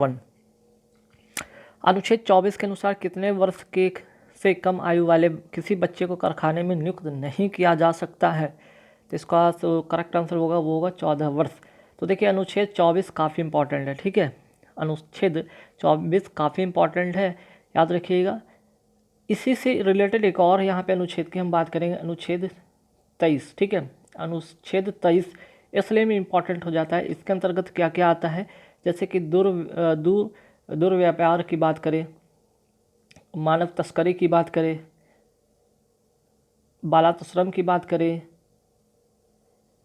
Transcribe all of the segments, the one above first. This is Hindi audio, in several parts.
वन। अनुच्छेद 24 के अनुसार कितने वर्ष के से कम आयु वाले किसी बच्चे को कारखाने में नियुक्त नहीं किया जा सकता है? तो इसका जो करेक्ट आंसर होगा वो होगा 14 वर्ष। तो देखिए अनुच्छेद 24 काफ़ी इंपॉर्टेंट है, ठीक है। अनुच्छेद 24 काफ़ी इंपॉर्टेंट है, याद रखिएगा। इसी से रिलेटेड एक और यहाँ पे अनुच्छेद की हम बात करेंगे, अनुच्छेद 23, ठीक है। अनुच्छेद 23 इसलिए में इम्पॉर्टेंट हो जाता है, इसके अंतर्गत क्या क्या आता है, जैसे कि दुर्व्यापार की बात करें, मानव तस्करी की बात करें, बालात श्रम की बात करें,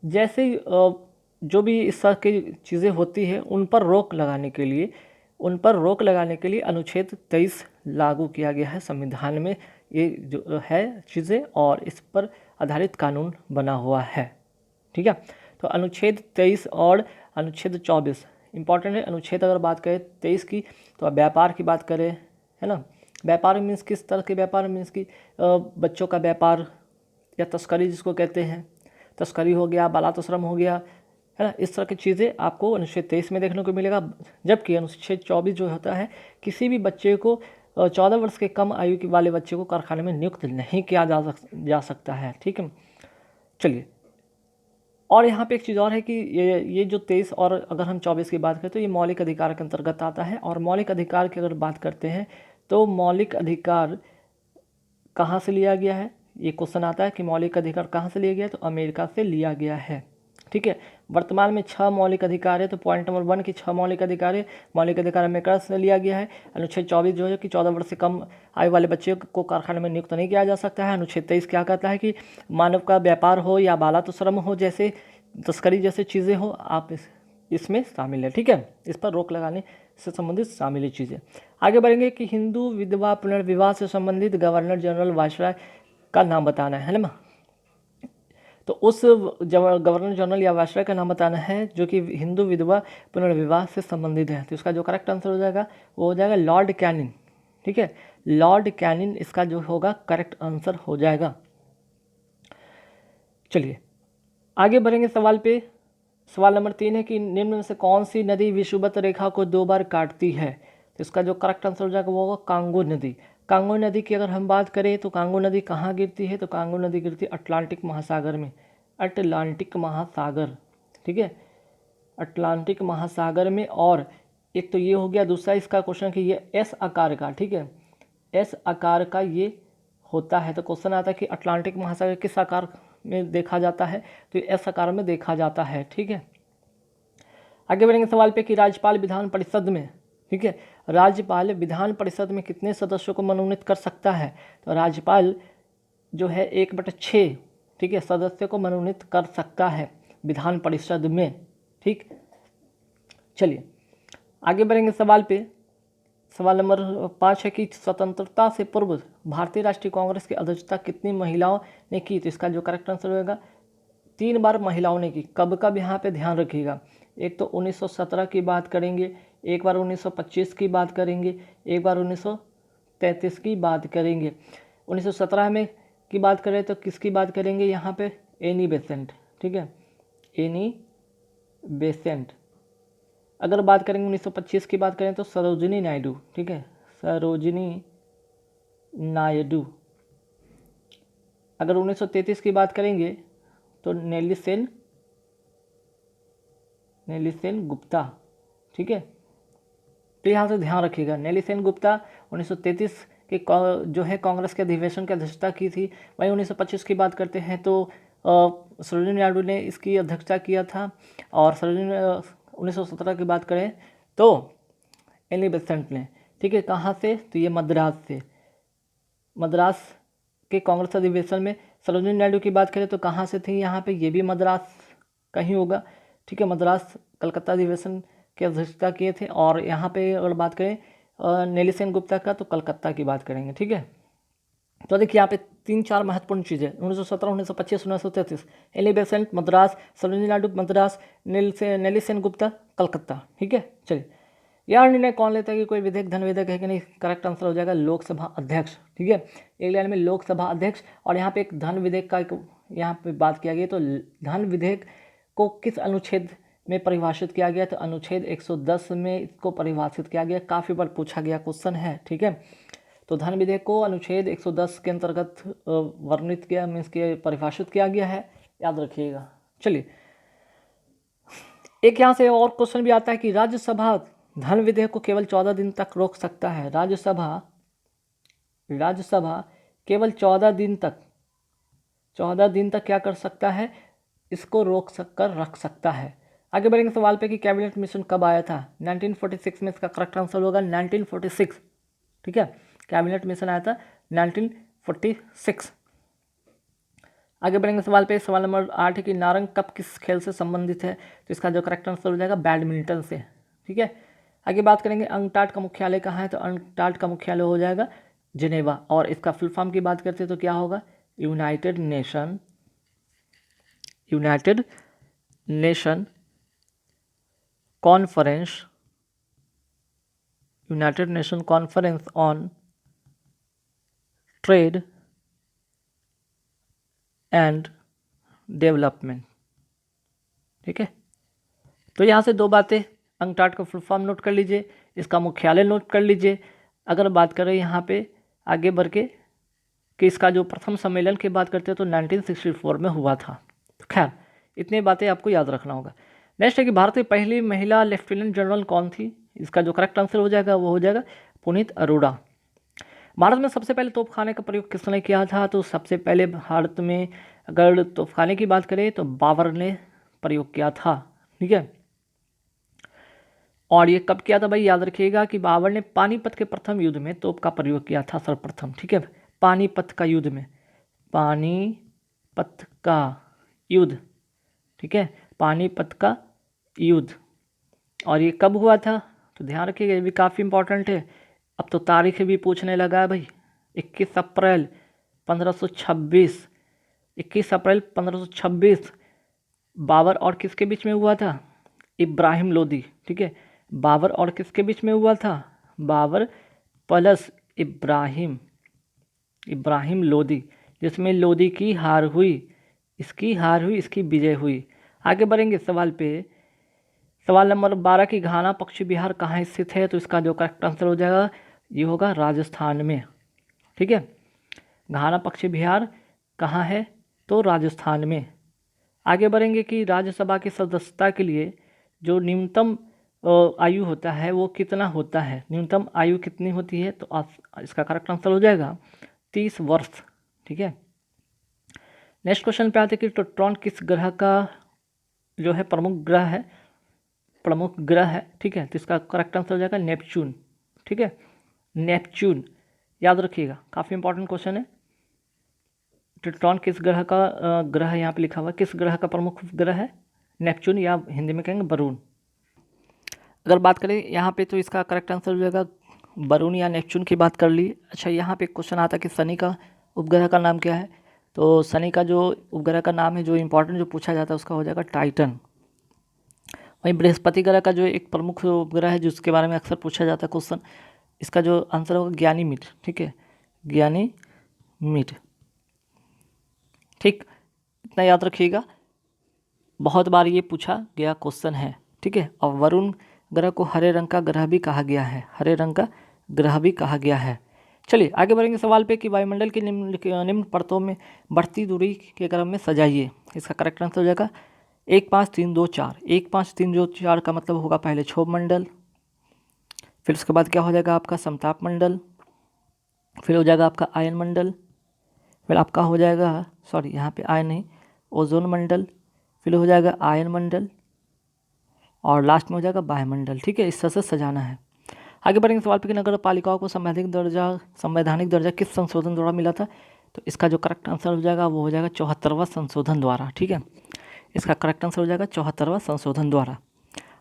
जैसे जो भी इस तरह की चीज़ें होती है उन पर रोक लगाने के लिए अनुच्छेद 23 लागू किया गया है संविधान में। ये जो है चीज़ें और इस पर आधारित कानून बना हुआ है, ठीक है। तो अनुच्छेद 23 और अनुच्छेद 24 इंपॉर्टेंट है। अनुच्छेद अगर बात करें 23 की तो व्यापार की बात करें, है ना। व्यापार मीन्स किस तरह के व्यापार, मीन्स कि बच्चों का व्यापार या तस्करी जिसको कहते हैं, तस्करी हो गया, बालात-श्रम हो गया, है ना। इस तरह की चीज़ें आपको अनुच्छेद 23 में देखने को मिलेगा। जबकि अनुच्छेद 24 जो होता है किसी भी बच्चे को 14 वर्ष के कम आयु के वाले बच्चे को कारखाने में नियुक्त नहीं किया जा सकता है, ठीक है। चलिए, और यहाँ पे एक चीज़ और है कि ये जो 23 और अगर हम 24 की बात करें तो ये मौलिक अधिकार के अंतर्गत आता है। और मौलिक अधिकार की अगर बात करते हैं तो मौलिक अधिकार कहाँ से लिया गया है, ये क्वेश्चन आता है कि मौलिक अधिकार कहाँ से लिया गया है, तो अमेरिका से लिया गया है, ठीक है। वर्तमान में 6 मौलिक अधिकार है, तो पॉइंट नंबर 1 की 6 मौलिक अधिकार है। मौलिक अधिकार अमेरिका से लिया गया है। अनुच्छेद 24 जो है कि 14 वर्ष से कम आयु वाले बच्चे को कारखाने में नियुक्त नहीं किया जा सकता है। अनुच्छेद 23 क्या कहता है कि मानव का व्यापार हो या बालात-श्रम हो, जैसे तस्करी जैसे चीज़ें हो, आप इसमें शामिल है, ठीक है। इस पर रोक लगाने से संबंधित शामिल है चीज़ें। आगे बढ़ेंगे कि हिंदू विधवा पुनर्विवाह से संबंधित गवर्नर जनरल वायसराय का नाम बताना है ना। तो उस गवर्नर जनरल या वायसराय का नाम बताना है जो कि हिंदू विधवा पुनर्विवाह से संबंधित है। तो इसका जो करेक्ट आंसर हो जाएगा वो हो जाएगा लॉर्ड कैनिंग, ठीक है। लॉर्ड कैनिंग इसका जो होगा करेक्ट आंसर हो जाएगा। चलिए आगे बढ़ेंगे सवाल पे। सवाल नंबर 3 है कि निम्न में से कौन सी नदी विषुवत रेखा को 2 बार काटती है। तो इसका जो करेक्ट आंसर हो जाएगा वो होगा कांगो नदी। कांगो नदी की अगर हम बात करें तो कांगो नदी कहाँ गिरती है, तो कांगो नदी गिरती है अटलांटिक महासागर में, अटलांटिक महासागर, ठीक है, अटलांटिक महासागर में। और एक तो ये हो गया, दूसरा इसका क्वेश्चन कि ये एस आकार का, ठीक है, एस आकार का ये होता है। तो क्वेश्चन आता है कि अटलांटिक महासागर किस आकार में देखा जाता है, तो ये एस आकार में देखा जाता है, ठीक है। आगे बढ़ेंगे सवाल पे कि राज्यपाल विधान परिषद में, ठीक है, राज्यपाल विधान परिषद में कितने सदस्यों को मनोनीत कर सकता है। तो राज्यपाल जो है 1/6, ठीक है, सदस्य को मनोनीत कर सकता है विधान परिषद में, ठीक। चलिए आगे बढ़ेंगे सवाल पे। सवाल नंबर 5 है कि स्वतंत्रता से पूर्व भारतीय राष्ट्रीय कांग्रेस की अध्यक्षता कितनी महिलाओं ने की। तो इसका जो करेक्ट आंसर होगा 3 बार महिलाओं ने की। कब कब यहाँ पे ध्यान रखिएगा, एक तो 1917 की बात करेंगे, एक बार 1925 की बात करेंगे, एक बार 1933 की बात करेंगे। 1917 में की बात करें तो किसकी बात करेंगे यहाँ पे, एनी बेसेंट, ठीक है, एनी बेसेंट। अगर बात करेंगे 1925 की बात करें तो सरोजिनी नायडू, ठीक है, सरोजिनी नायडू। अगर 1933 की बात करेंगे तो नेली सेन गुप्ता, ठीक है। तो यहाँ से ध्यान रखिएगा, नेली सेन गुप्ता 1933 के जो है कांग्रेस के अधिवेशन की अध्यक्षता की थी। वहीं 1925 की बात करते हैं तो सरोजिनी नायडू ने इसकी अध्यक्षता किया था। और सरोजिनी 1917 की बात करें तो एनी बेसेंट ने, ठीक है, कहाँ से, तो ये मद्रास से, मद्रास के कांग्रेस अधिवेशन में। सरोजिनी नायडू की बात करें तो कहाँ से थी यहाँ पे, ये भी मद्रास कहीं होगा, ठीक है, मद्रास कलकत्ता अधिवेशन की अध्यक्षता किए थे। और यहाँ पे अगर बात करें नेली सेन गुप्ता का तो कलकत्ता की बात करेंगे, ठीक है। तो देखिए यहाँ पे 3-4 महत्वपूर्ण चीज़ें, 1917, 1925, 1933, एनी बेसेंट मद्रास, सरोजिनी नायडू मद्रास, नेली सेन गुप्ता कलकत्ता, ठीक है। चलिए यह निर्णय कौन लेता है कि कोई विधेयक धन विधेयक है कि नहीं। करेक्ट आंसर हो जाएगा लोकसभा अध्यक्ष, ठीक है, एक लाइन में लोकसभा अध्यक्ष। और यहाँ पे एक धन विधेयक का यहाँ पे बात किया गया, तो धन विधेयक को किस अनुच्छेद में परिभाषित किया गया? तो अनुच्छेद 110 में इसको परिभाषित किया गया। काफ़ी बार पूछा गया क्वेश्चन है, ठीक है। तो धन विधेयक को अनुच्छेद 110 के अंतर्गत वर्णित किया, मीन्स के परिभाषित किया गया है, याद रखिएगा। चलिए, एक यहाँ से और क्वेश्चन भी आता है कि राज्यसभा धन विधेयक को केवल 14 दिन तक रोक सकता है। राज्यसभा केवल 14 दिन तक क्या कर सकता है? इसको रोक कर रख सकता है। आगे बढ़ेंगे सवाल पे कि कैबिनेट मिशन कब आया था? 1946 में। इसका करेक्ट आंसर होगा 1946, ठीक है। कैबिनेट मिशन आया था 1946। आगे बढ़ेंगे सवाल पे, सवाल नंबर 8 है कि नारंग कप किस खेल से संबंधित है? तो इसका जो करेक्ट आंसर हो जाएगा बैडमिंटन से, ठीक है। आगे बात करेंगे अंकटाड का मुख्यालय कहाँ है? तो अंकटाड का मुख्यालय हो जाएगा जिनेवा। और इसका फुल फॉर्म की बात करते हैं तो क्या होगा? United nation conference on trade and development, ठीक है। तो यहाँ से दो बातें, अंकटाड का फुल फॉर्म नोट कर लीजिए, इसका मुख्यालय नोट कर लीजिए। अगर बात करें यहाँ पे आगे बढ़ के कि इसका जो प्रथम सम्मेलन की बात करते हैं तो 1964 में हुआ था। तो खैर इतनी बातें आपको याद रखना होगा। नेक्स्ट है कि भारत की पहली महिला लेफ्टिनेंट जनरल कौन थी? इसका जो करेक्ट आंसर हो जाएगा वो हो जाएगा पुनीत अरोड़ा। भारत में सबसे पहले तोपखाने का प्रयोग किसने किया था? तो सबसे पहले भारत में अगर तोपखाने की बात करें तो बाबर ने प्रयोग किया था, ठीक है। और ये कब किया था भाई? याद रखिएगा कि बाबर ने पानीपत के प्रथम युद्ध में तोप का प्रयोग किया था सर्वप्रथम, ठीक है। पानीपत का युद्ध में, पानीपत का युद्ध, ठीक है, पानीपत का युद्ध। और ये कब हुआ था? तो ध्यान रखिएगा, ये भी काफ़ी इंपॉर्टेंट है। अब तो तारीख भी पूछने लगा है भाई। 21 अप्रैल 1526, 21 अप्रैल 1526 बाबर और किसके बीच में हुआ था? इब्राहिम लोदी, ठीक है। बाबर और किसके बीच में हुआ था? बाबर प्लस इब्राहिम लोदी, जिसमें लोदी की हार हुई, इसकी विजय हुई। आगे बढ़ेंगे सवाल पे। सवाल नंबर 12 की घाना पक्षी विहार कहाँ स्थित है? तो इसका जो करेक्ट आंसर हो जाएगा ये होगा राजस्थान में, ठीक है। घाना पक्षी विहार कहाँ है? तो राजस्थान में। आगे बढ़ेंगे कि राज्यसभा की सदस्यता के लिए जो न्यूनतम आयु होता है वो कितना होता है? न्यूनतम आयु कितनी होती है? तो इसका करेक्ट आंसर हो जाएगा 30 वर्ष, ठीक है। नेक्स्ट क्वेश्चन पे आते हैं कि टेट्रॉन किस ग्रह का जो है प्रमुख ग्रह है, ठीक है। तो इसका करेक्ट आंसर हो जाएगा नेपच्यून, ठीक है। नेपच्यून याद रखिएगा, काफ़ी इंपॉर्टेंट क्वेश्चन है। टेट्रॉन किस ग्रह का ग्रह यहाँ पे लिखा हुआ है, किस ग्रह का प्रमुख ग्रह है? नेपच्यून, या हिंदी में कहेंगे वरुण। अगर बात करें यहाँ पे तो इसका करेक्ट आंसर हो जाएगा वरुण या नेपच्यून की बात कर ली। अच्छा, यहाँ पे क्वेश्चन आता है कि शनि का उपग्रह का नाम क्या है? तो शनि का जो उपग्रह का नाम है, जो इंपॉर्टेंट जो पूछा जाता है, उसका हो जाएगा टाइटन। वहीं बृहस्पति ग्रह का जो एक प्रमुख उपग्रह है जिसके बारे में अक्सर पूछा जाता है क्वेश्चन, इसका जो आंसर होगा ज्ञानीमीड, ठीक है, ज्ञानीमीड, ठीक। इतना याद रखिएगा, बहुत बार ये पूछा गया क्वेश्चन है, ठीक है। और वरुण ग्रह को हरे रंग का ग्रह भी कहा गया है, चलिए आगे बढ़ेंगे सवाल पे कि वायुमंडल की निम्न परतों में बढ़ती दूरी के क्रम में सजाइए। इसका करेक्ट आंसर हो जाएगा 1 5 3 2 4। 1 5 3 2 4 का मतलब होगा पहले क्षोभ मंडल, फिर उसके बाद क्या हो जाएगा आपका समताप मंडल, फिर हो जाएगा आपका आयन मंडल, फिर आपका हो जाएगा यहाँ पे आयन नहीं, ओजोन मंडल, फिर हो जाएगा आयन मंडल, और लास्ट में हो जाएगा वायुमंडल, ठीक है। इस तरह से सजाना है। आगे बढ़ेंगे सवाल पे कि नगर पालिकाओं को संवैधानिक दर्जा किस संशोधन द्वारा मिला था? तो इसका जो करेक्ट आंसर हो जाएगा वो हो जाएगा 74वां संशोधन द्वारा, ठीक है। इसका करेक्ट आंसर हो जाएगा 74वां संशोधन द्वारा।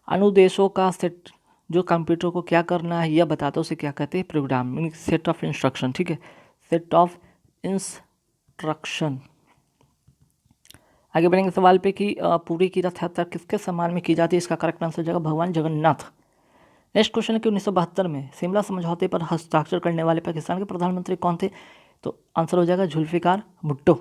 अनुदेशों का सेट जो कंप्यूटर को क्या करना है यह बताता है, उसे क्या कहते हैं? Program, mean set of instruction, ठीक है, सेट ऑफ इंस्ट्रक्शन। आगे बढ़ेंगे सवाल पे कि पुरी की रथ यात्रा किसके सम्मान में की जाती है? इसका करेक्ट आंसर हो जाएगा भगवान जगन्नाथ। नेक्स्ट क्वेश्चन है कि 1972 में शिमला समझौते पर हस्ताक्षर करने वाले पाकिस्तान के प्रधानमंत्री कौन थे? तो आंसर हो जाएगा जुल्फिकार भुट्टो।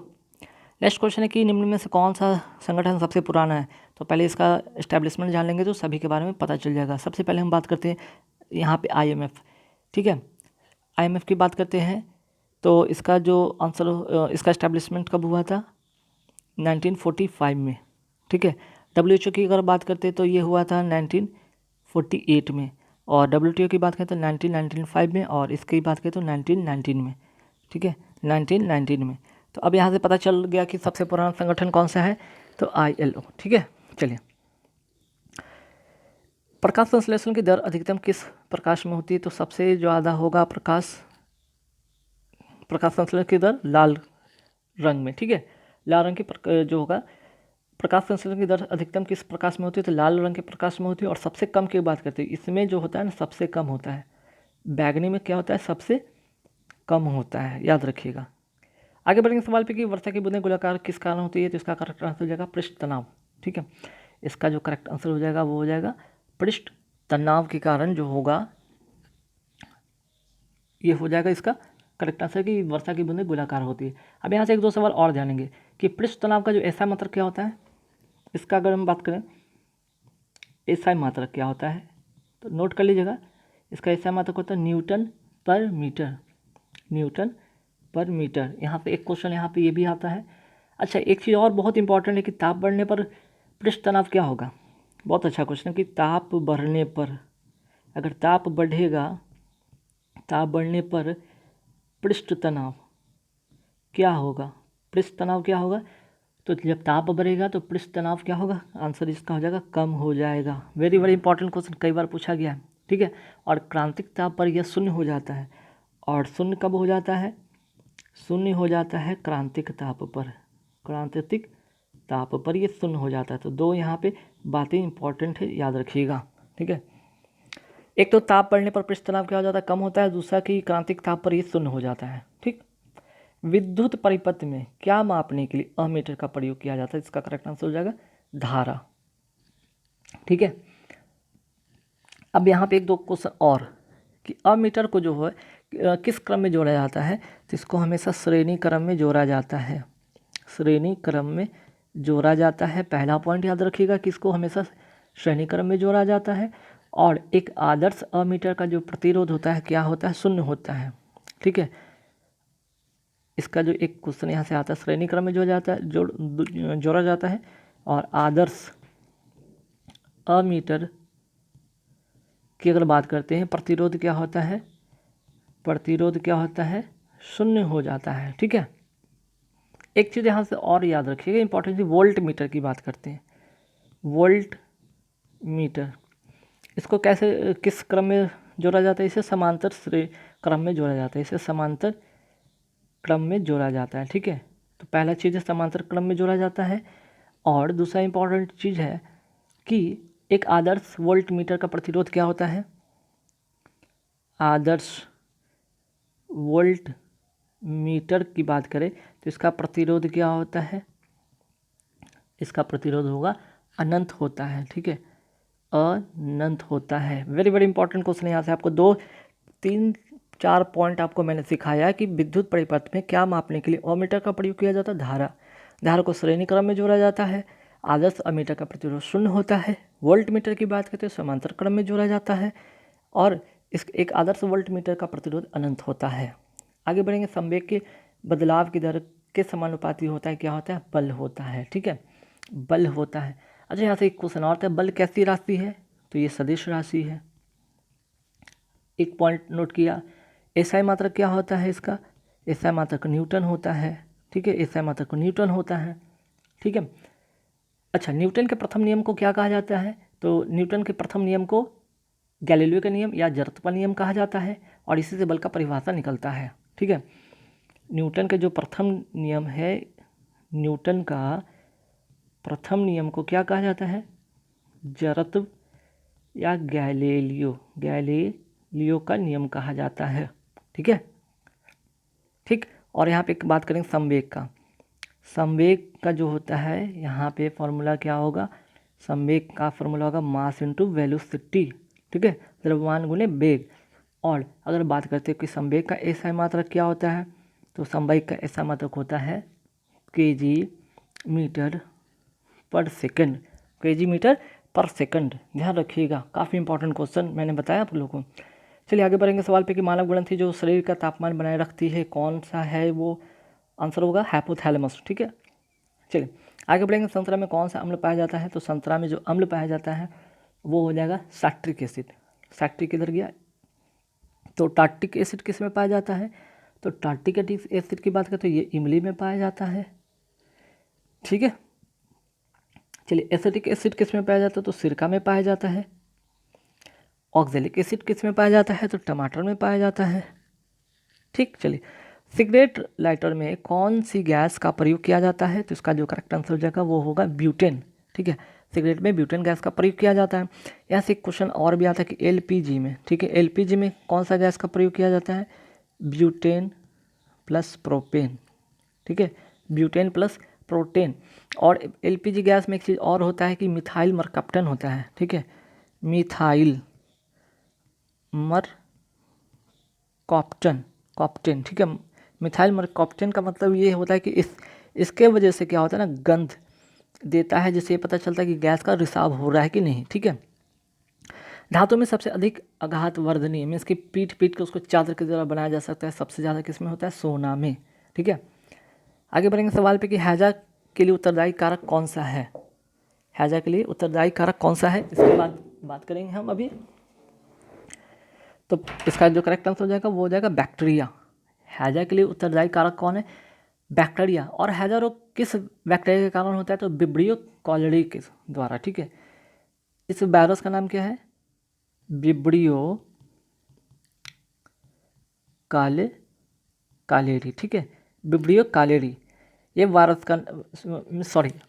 नेक्स्ट क्वेश्चन है कि निम्न में से कौन सा संगठन सबसे पुराना है? तो पहले इसका एस्टैब्लिशमेंट जान लेंगे तो सभी के बारे में पता चल जाएगा। सबसे पहले हम बात करते हैं यहाँ पे IMF, ठीक है। IMF की बात करते हैं तो इसका जो आंसर, इसका एस्टैब्लिशमेंट कब हुआ था? 1945 में, ठीक है। WHO की अगर बात करते हैं तो ये हुआ था 1948 में, और WTO की बात करें तो 1995 में, और इसकी बात करें तो 1919 में, ठीक है, 1919 में। तो अब यहाँ से पता चल गया कि सबसे पुराना संगठन कौन सा है, तो ILO, ठीक है। चलिए, प्रकाश संश्लेषण की दर अधिकतम किस प्रकाश में होती है? तो सबसे ज़्यादा होगा प्रकाश संश्लेषण की दर लाल रंग में, ठीक है। लाल रंग की जो होगा प्रकाश संश्लेषण की दर अधिकतम किस प्रकाश में होती है? तो लाल रंग के प्रकाश में होती है। और सबसे कम की बात करते हैं, इसमें जो होता है ना सबसे कम होता है, बैगनी में क्या होता है? सबसे कम होता है, याद रखिएगा। आगे बढ़ेंगे सवाल पे कि वर्षा की बूंदें गोलाकार किस कारण होती है? तो इसका करेक्ट आंसर हो जाएगा पृष्ठ तनाव, ठीक है। इसका जो करेक्ट आंसर हो जाएगा वो हो जाएगा पृष्ठ तनाव के कारण जो होगा, ये हो जाएगा इसका करेक्ट आंसर कि वर्षा की बूंदें गोलाकार होती है। अब यहाँ से एक दो सवाल और जानेंगे कि पृष्ठ तनाव का जो ऐसा मात्रक क्या होता है, इसका अगर हम बात करें एसआई मात्रक क्या होता है, तो नोट कर लीजिएगा। इसका एसआई मात्रक होता है न्यूटन पर मीटर, न्यूटन पर मीटर। यहाँ पे एक क्वेश्चन यहाँ पे ये भी आता है। अच्छा, एक चीज़ और बहुत इंपॉर्टेंट है कि ताप बढ़ने पर पृष्ठ तनाव क्या होगा? बहुत अच्छा क्वेश्चन है कि ताप बढ़ने पर, अगर ताप बढ़ेगा, ताप बढ़ने पर पृष्ठ तनाव क्या होगा? पृष्ठ तनाव क्या होगा? तो जब ताप बढ़ेगा तो पृष्ठ तनाव क्या होगा? आंसर इसका हो जाएगा कम हो जाएगा। वेरी वेरी इंपॉर्टेंट क्वेश्चन, कई बार पूछा गया है, ठीक है। और क्रांतिक ताप पर यह शून्य हो जाता है, और शून्य कब हो जाता है? शून्य हो जाता है क्रांतिक ताप पर, क्रांतिक ताप पर ये शून्य हो जाता है। तो दो यहाँ पे बातें इंपॉर्टेंट है, याद रखिएगा, ठीक है। एक तो ताप बढ़ने पर पृष्ठ तनाव क्या हो जाता है? कम होता है। दूसरा कि क्रांतिक ताप पर ये शून्य हो जाता है, ठीक। विद्युत परिपथ में क्या मापने के लिए अमीटर का प्रयोग किया जाता है? इसका करेक्ट आंसर हो जाएगा धारा, ठीक है। अब यहाँ पे एक दो क्वेश्चन और कि अमीटर को जो है किस क्रम में जोड़ा जाता है? तो इसको हमेशा श्रेणी क्रम में जोड़ा जाता है, श्रेणी क्रम में जोड़ा जाता है। पहला पॉइंट याद रखिएगा कि इसको हमेशा श्रेणी क्रम में जोड़ा जाता है। और एक आदर्श अमीटर का जो प्रतिरोध होता है क्या होता है? शून्य होता है, ठीक है। इसका जो एक क्वेश्चन यहाँ से आता है, श्रेणी क्रम में जोड़ा जाता है। और आदर्श अमीटर की अगर बात करते हैं, प्रतिरोध क्या होता है? प्रतिरोध क्या होता है? शून्य हो जाता है, ठीक है। एक चीज़ यहाँ से और याद रखिएगा इंपॉर्टेंट, वोल्ट मीटर की बात करते हैं। वोल्ट मीटर, इसको कैसे, किस क्रम में जोड़ा जाता है? इसे समांतर क्रम में जोड़ा जाता है, इसे समांतर क्रम में जोड़ा जाता है, ठीक है। तो पहला चीज़ है समांतर क्रम में जोड़ा जाता है। और दूसरा इंपॉर्टेंट चीज़ है कि एक आदर्श वोल्ट मीटर का प्रतिरोध क्या होता है? आदर्श वोल्ट मीटर की बात करें तो इसका प्रतिरोध क्या होता है? इसका प्रतिरोध होगा अनंत होता है, ठीक है, अनंत होता है। Very very important question. यहाँ से आपको 2, 3, 4 पॉइंट आपको मैंने सिखाया कि विद्युत परिपथ में क्या मापने के लिए अमीटर का प्रयोग किया जाता है? धारा को श्रेणी क्रम में जोड़ा जाता है। आदर्श अमीटर का प्रतिरोध शून्य होता है। वोल्ट मीटर की बात करते हैं समांतर क्रम में जोड़ा जाता है। और इस एक आदर्श वोल्ट मीटर का प्रतिरोध अनंत होता है। आगे बढ़ेंगे, संवेग के बदलाव की दर के समानुपाती होता है, क्या होता है? बल होता है, ठीक है, बल होता है। अच्छा, यहाँ से एक क्वेश्चन और था, बल कैसी राशि है? तो ये सदिश राशि है। एक पॉइंट नोट किया। एसआई मात्रक क्या होता है इसका? एसआई मात्रक न्यूटन होता है, ठीक है, एसआई मात्रक न्यूटन होता है, ठीक है। अच्छा, न्यूटन के प्रथम नियम को क्या कहा जाता है? तो न्यूटन के प्रथम नियम को गैलीलियो का नियम या जड़त्व नियम कहा जाता है। और इसी से बल का परिभाषा निकलता है, ठीक है। न्यूटन के जो प्रथम नियम है, न्यूटन का प्रथम नियम को क्या कहा जाता है? जड़त्व या गैलीलियो का नियम कहा जाता है, ठीक है, ठीक। और यहाँ पे एक बात करेंगे संवेग का। संवेग का जो होता है यहाँ पे फॉर्मूला क्या होगा? संवेग का फॉर्मूला होगा मास इंटू वेलोसिटी, ठीक है, द्रव्यमान गुणे वेग। और अगर बात करते हैं कि संवेग का एसआई मात्रक क्या होता है, तो संवेग का एसआई मात्रक होता है kg/s, kg मीटर पर सेकंड। ध्यान रखिएगा, काफ़ी इंपॉर्टेंट क्वेश्चन मैंने बताया आप लोगों को। चलिए आगे बढ़ेंगे सवाल पे कि मानव ग्रंथि जो शरीर का तापमान बनाए रखती है कौन सा है, वो आंसर होगा हाइपोथैलेमस। ठीक है, चलिए आगे बढ़ेंगे। संतरा में कौन सा अम्ल पाया जाता है, तो संतरा में जो अम्ल पाया जाता है वो हो जाएगा सैक्ट्रिक एसिड। सैक्ट्रिक इधर गया, तो टार्टिक एसिड किस में पाया जाता है, तो टार्टिक एसिड की बात करें तो ये इमली में पाया जाता है। ठीक है, चलिए एसिटिक एसिड किस में पाया जाता है, तो सिरका में पाया जाता है। ऑक्जेलिक एसिड किस में पाया जाता है, तो टमाटर में पाया जाता है। ठीक, चलिए सिगरेट लाइटर में कौन सी गैस का प्रयोग किया जाता है, तो इसका जो करेक्ट आंसर हो जाएगा वो होगा ब्यूटेन। ठीक है, सिगरेट में ब्यूटेन गैस का प्रयोग किया जाता है। यहाँ से एक क्वेश्चन और भी आता है कि एलपीजी में, ठीक है, एलपीजी में कौन सा गैस का प्रयोग किया जाता है, ब्यूटेन प्लस प्रोपेन। ठीक है, ब्यूटेन प्लस प्रोटेन। और एलपीजी गैस में एक चीज़ और होता है कि मिथाइल मरकप्टन होता है। ठीक है, मिथाइल कॉप्टेन। ठीक है, मिथाइल मरकप्टन का मतलब ये होता है कि इसके वजह से क्या होता है ना, गंध देता है, जिससे ये पता चलता है कि गैस का रिसाव हो रहा है कि नहीं। ठीक है, धातु में सबसे अधिक आघात वर्धनीय मीन्स कि पीट के उसको चादर के द्वारा बनाया जा सकता है, सबसे ज़्यादा किस में होता है, सोना में। ठीक है, आगे बढ़ेंगे सवाल पे कि हैजा के लिए उत्तरदायी कारक कौन सा है। हैजा के लिए उत्तरदायी कारक कौन सा है, इसके बाद बात करेंगे हम अभी। तो इसका जो करेक्ट आंसर हो जाएगा वो हो जाएगा बैक्टीरिया। हैजा के लिए उत्तरदायी कारक कौन है, बैक्टीरिया। और हैजा रोग किस बैक्टीरिया के कारण होता है, तो विब्रियो कॉलेरी के द्वारा। ठीक है, इस वायरस का नाम क्या है, विब्रियो कालेरी। ठीक है, विब्रियो कालेरी ये वायरस का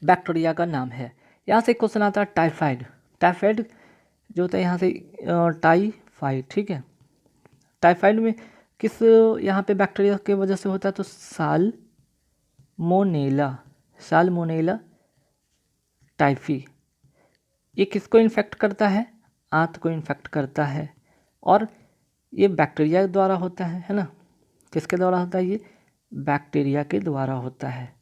बैक्टीरिया का नाम है। यहाँ से क्वेश्चन आता है टाइफाइड जो होता है यहाँ से टाइफाइड। ठीक है, टाइफाइड में किस यहाँ पे बैक्टीरिया के वजह से होता है, तो साल्मोनेला टाइफी। ये किसको इन्फेक्ट करता है, आंत को इन्फेक्ट करता है, और ये बैक्टीरिया के द्वारा होता है ना, किसके द्वारा होता है, ये बैक्टीरिया के द्वारा होता है।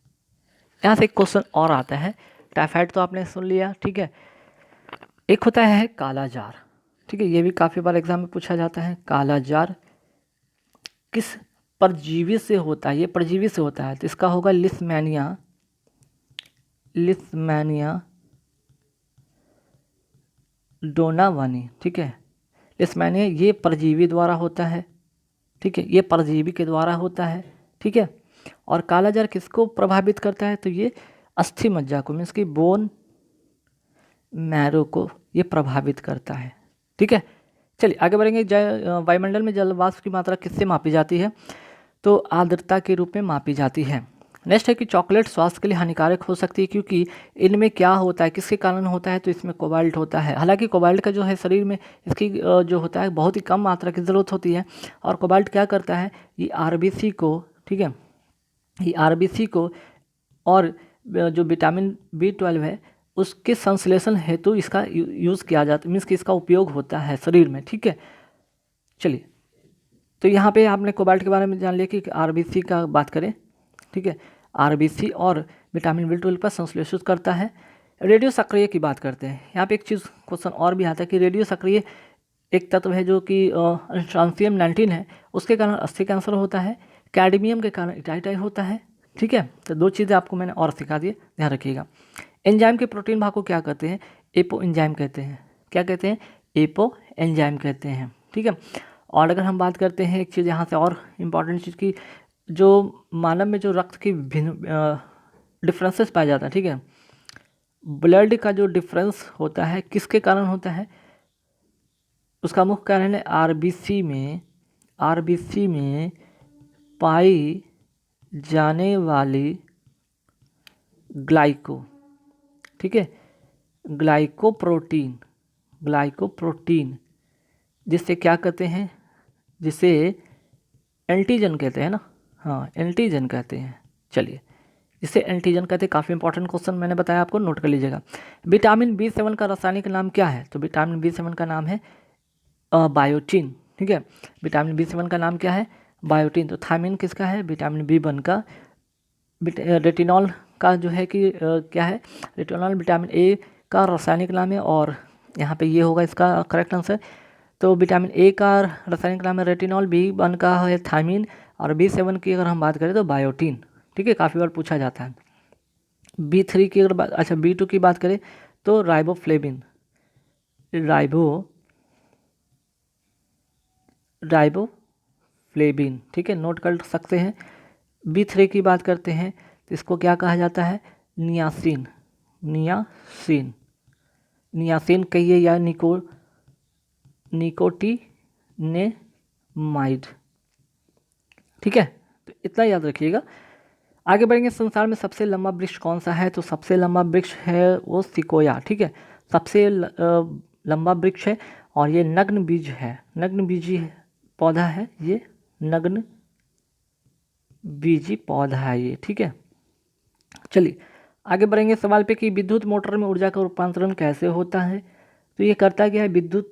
यहाँ से एक क्वेश्चन और आता है, टाइफाइड तो आपने सुन लिया। ठीक है, एक होता है काला जार। ठीक है, ये भी काफ़ी बार एग्जाम में पूछा जाता है। काला जार किस परजीवी से होता है, ये परजीवी से होता है, तो इसका होगा लिस्मैनिया डोनावानी। ठीक है, लिस्मैनिया ये परजीवी द्वारा होता है। ठीक है, ये परजीवी के द्वारा होता है। ठीक है, और काला जार किसको प्रभावित करता है, तो ये अस्थि मज्जा को मीन्स कि बोन मैरो को ये प्रभावित करता है। ठीक है, चलिए आगे बढ़ेंगे। वायुमंडल में जल वाष्प की मात्रा किससे मापी जाती है, तो आर्द्रता के रूप में मापी जाती है। नेक्स्ट है कि चॉकलेट स्वास्थ्य के लिए हानिकारक हो सकती है क्योंकि इनमें क्या होता है, किसके कारण होता है, तो इसमें कोबाल्ट होता है। हालांकि कोबाल्ट का जो है शरीर में इसकी जो होता है बहुत ही कम मात्रा की ज़रूरत होती है, और कोबाल्ट क्या करता है, ये आरबीसी को, ठीक है, ये आरबीसी को और जो विटामिन B12 है उसके संश्लेषण हेतु इसका यूज़ किया जाता है, मीन्स कि इसका उपयोग होता है शरीर में। ठीक है, चलिए तो यहाँ पे आपने कोबाल्ट के बारे में जान लिया कि आरबीसी का बात करें। ठीक है, आरबीसी और विटामिन B12 पर संश्लेषित करता है। रेडियो सक्रिय की बात करते हैं, यहाँ पे एक चीज़ क्वेश्चन और भी आता है कि रेडियो सक्रिय एक तत्व है जो कि स्ट्रांसियम 19 है, उसके कारण अस्थि कैंसर होता है, कैडमियम के कारण इटाइटाई होता है। ठीक है, तो दो चीज़ें आपको मैंने और सिखा दी, ध्यान रखिएगा। एंजाइम के प्रोटीन भाग को क्या कहते हैं, एपो एंजाइम कहते हैं। क्या कहते हैं, एपो एंजाइम कहते हैं। ठीक है, और अगर हम बात करते हैं एक चीज़ यहाँ से और इम्पॉर्टेंट चीज़ की, जो मानव में जो रक्त की भिन्न डिफरेंसेस पाया जाता है। ठीक है, ब्लड का जो डिफरेंस होता है किसके कारण होता है, उसका मुख्य कारण है आरबीसी में पाई जाने वाली ग्लाइको। ठीक है, ग्लाइकोप्रोटीन जिससे क्या कहते हैं, जिसे एंटीजन कहते हैं ना, हाँ एंटीजन कहते हैं। चलिए, जिसे एंटीजन कहते हैं, काफ़ी इंपॉर्टेंट क्वेश्चन मैंने बताया, आपको नोट कर लीजिएगा। विटामिन B7 का रासायनिक नाम क्या है, तो विटामिन B7 का नाम है बायोटीन। ठीक है, विटामिन B7 का नाम क्या है, बायोटीन। तो थायमिन किसका है, विटामिन B1 का। रेटिनॉल का जो है कि क्या है, रेटिनॉल विटामिन A का रासायनिक नाम है, और यहाँ पे ये होगा इसका करेक्ट आंसर। तो विटामिन ए का रासायनिक नाम है रेटिनॉल, B1 का है थायमिन, और B7 की अगर हम बात करें तो बायोटीन। ठीक है, काफ़ी बार पूछा जाता है। B3 की अगर अच्छा B2 की बात करें तो राइबोफ्लेविन, राइबोफ्लेविन। ठीक है, नोट कर सकते हैं। B3 की बात करते हैं तो इसको क्या कहा जाता है, नियासिन। नियासिन कहिए या निकोटिनेमाइड। ठीक है, तो इतना याद रखिएगा। आगे बढ़ेंगे, संसार में सबसे लंबा वृक्ष कौन सा है, तो सबसे लंबा वृक्ष है वो सिकोया। ठीक है, सबसे लंबा वृक्ष है, और ये नग्न बीज है, नग्न बीजी पौधा है, ये नग्न बीजी पौधा है ये। ठीक है, चलिए आगे बढ़ेंगे सवाल पे कि विद्युत मोटर में ऊर्जा का रूपांतरण कैसे होता है। तो ये करता क्या है, विद्युत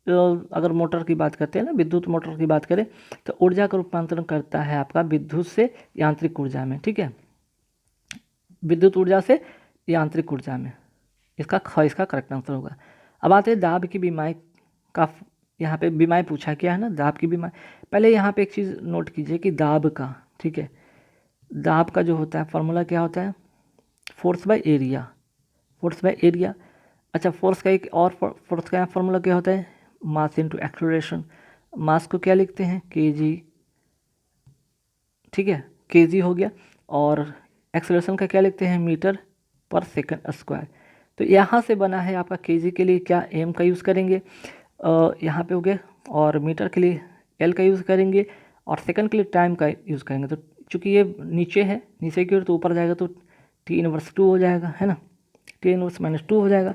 अगर मोटर की बात करते हैं ना, विद्युत मोटर की बात करें तो ऊर्जा का रूपांतरण करता है आपका विद्युत से यांत्रिक ऊर्जा में। ठीक है, विद्युत ऊर्जा से यांत्रिक ऊर्जा में, इसका करेक्ट आंसर होगा। अब आते हैं दाब की बीमारी का, यहाँ पे बीमारी पूछा क्या है ना, दाब की बीमारी। पहले यहाँ पे एक चीज़ नोट कीजिए कि दाब का, ठीक है, दाब का जो होता है फॉर्मूला क्या होता है, force by area, force by area. अच्छा, फोर्स का एक और फोर्स का फॉर्मूला क्या होता है, मास इनटू एक्सेलरेशन। मास को क्या लिखते हैं, kg। ठीक है, kg हो गया, और एक्सेलरेशन का क्या लिखते हैं, मीटर पर सेकंड स्क्वायर। तो यहाँ से बना है आपका kg के लिए क्या m का यूज़ करेंगे, यहाँ पे हो गया, और मीटर के लिए l का यूज़ करेंगे, और सेकंड के लिए टाइम का यूज़ करेंगे। तो चूँकि ये नीचे है, नीचे की ओर, तो ऊपर जाएगा तो T−2 हो जाएगा, है ना, T−2 हो जाएगा।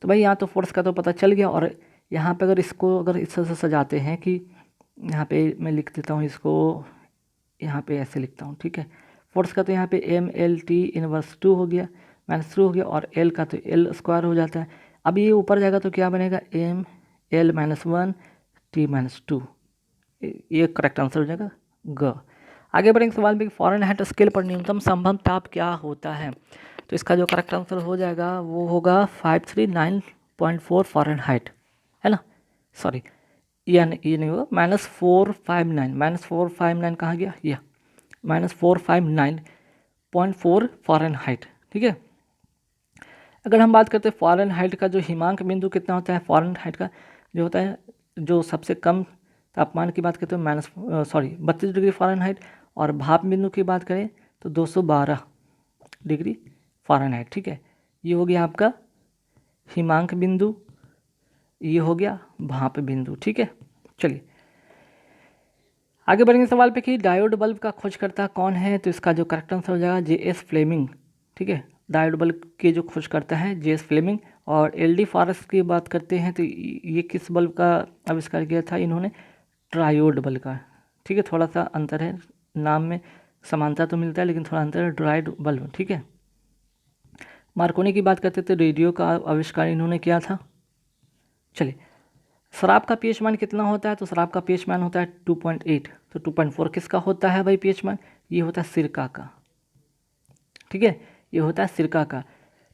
तो भाई यहाँ तो फोर्स का तो पता चल गया। और यहाँ पे अगर इसको अगर इस तरह से सजाते हैं कि यहाँ पे मैं लिख देता हूँ इसको, यहाँ पे ऐसे लिखता हूँ। ठीक है, फोर्स का तो यहाँ पे mLT−2 हो गया, -2 हो गया, और L का तो L² हो जाता है। अब ये ऊपर जाएगा तो क्या बनेगा, mL−1 T−2, ये करेक्ट आंसर हो जाएगा ग। आगे बढ़ेंगे सवाल में, फ़ारेनहाइट स्केल पर न्यूनतम संभव ताप क्या होता है। तो इसका जो करेक्ट आंसर हो जाएगा वो होगा 539.4 फ़ारेनहाइट, है ना, सॉरी ये नहीं होगा, -459 कहाँ गया, यह -459.4 फ़ारेनहाइट। ठीक है, अगर हम बात करते हैं फ़ारेनहाइट का जो हिमांक बिंदु कितना होता है, फ़ारेनहाइट का जो होता है, जो सबसे कम तापमान की बात करते हैं 32 डिग्री फ़ारेनहाइट, और भाप बिंदु की बात करें तो 212 डिग्री फ़ारेनहाइट। ठीक है, ये हो गया आपका हिमांक बिंदु, ये हो गया भाप बिंदु। ठीक है, चलिए आगे बढ़ेंगे सवाल पे कि डायोड बल्ब का खोजकर्ता कौन है। तो इसका जो करेक्ट आंसर हो जाएगा J.S. फ्लेमिंग। ठीक है, डायोड बल्ब के जो खोजकर्ता है J.S. फ्लेमिंग। और LD फॉरेस्ट की बात करते हैं तो ये किस बल्ब का आविष्कार किया था इन्होंने, ट्रायोड बल्ब का। ठीक है, थोड़ा सा अंतर है, नाम में समानता तो मिलता है लेकिन थोड़ा अंतर है, ट्रायोड बल्ब। ठीक है, मार्कोनी की बात करते थे, रेडियो का आविष्कार इन्होंने किया था। चलिए, शराब का पीएच मान कितना होता है। तो शराब का पीएच मान होता है 2.8। तो 2.4 किसका होता है भाई पीएच मान, ये होता है सिरका का। ठीक है, ये होता है सिरका का।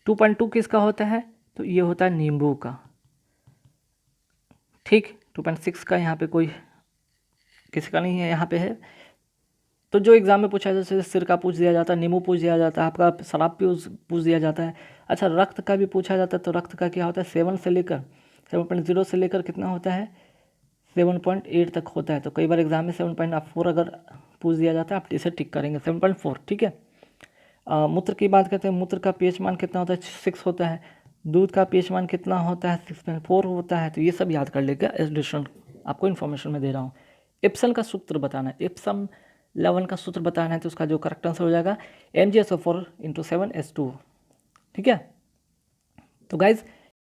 2.2 किसका होता है, तो ये होता है नींबू का। ठीक, 2.6 का यहाँ पे कोई किसी का नहीं है, यहाँ पे है। तो जो एग्जाम में पूछा जैसे सिरका पूछ दिया जाता है, नींबू पूछ दिया जाता है, आपका शराब पूछ दिया जाता है। अच्छा, रक्त का भी पूछा जाता है। तो रक्त का क्या होता है, 7.0 से लेकर कितना होता है, 7.8 तक होता है। तो कई बार एग्जाम में 7.4 अगर पूछ दिया जाता है, आप इसे टिक करेंगे 7.4। ठीक है, मूत्र की बात करते हैं, मूत्र का पीएच मान कितना होता है, 6 होता है। दूध का पीएच मान कितना होता है, 6.4 होता है। तो ये सब याद कर लेगा, एडिशन आपको इन्फॉर्मेशन में दे रहा हूँ। एप्सन का सूत्र बताना है, एप्सम लवण का सूत्र बताना है। तो उसका जो करेक्ट आंसर हो जाएगा MgSO4 × 7S2। ठीक है, तो गाइज